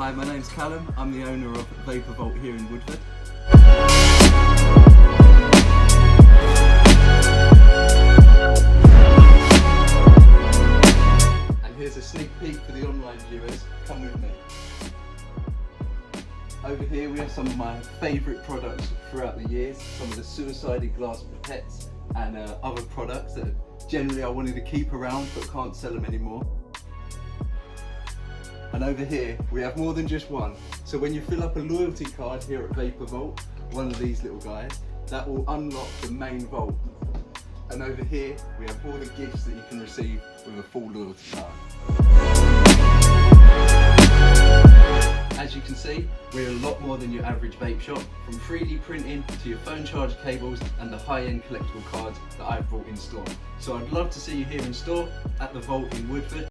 Hi, my name's Callum. I'm the owner of Vapor Vault here in Woodford. And here's a sneak peek for the online viewers. Come with me. Over here we have some of my favourite products throughout the years, some of the suicided glass pipettes and other products that generally I wanted to keep around but can't sell them anymore. And over here we have more than just one. So when you fill up a loyalty card here at Vapor Vault, one of these little guys, that will unlock the main vault. And over here we have all the gifts that you can receive with a full loyalty card. As you can see, we're a lot more than your average vape shop, from 3D printing to your phone charge cables and the high-end collectible cards that I've brought in store. So I'd love to see you here in store at the Vault in Woodford.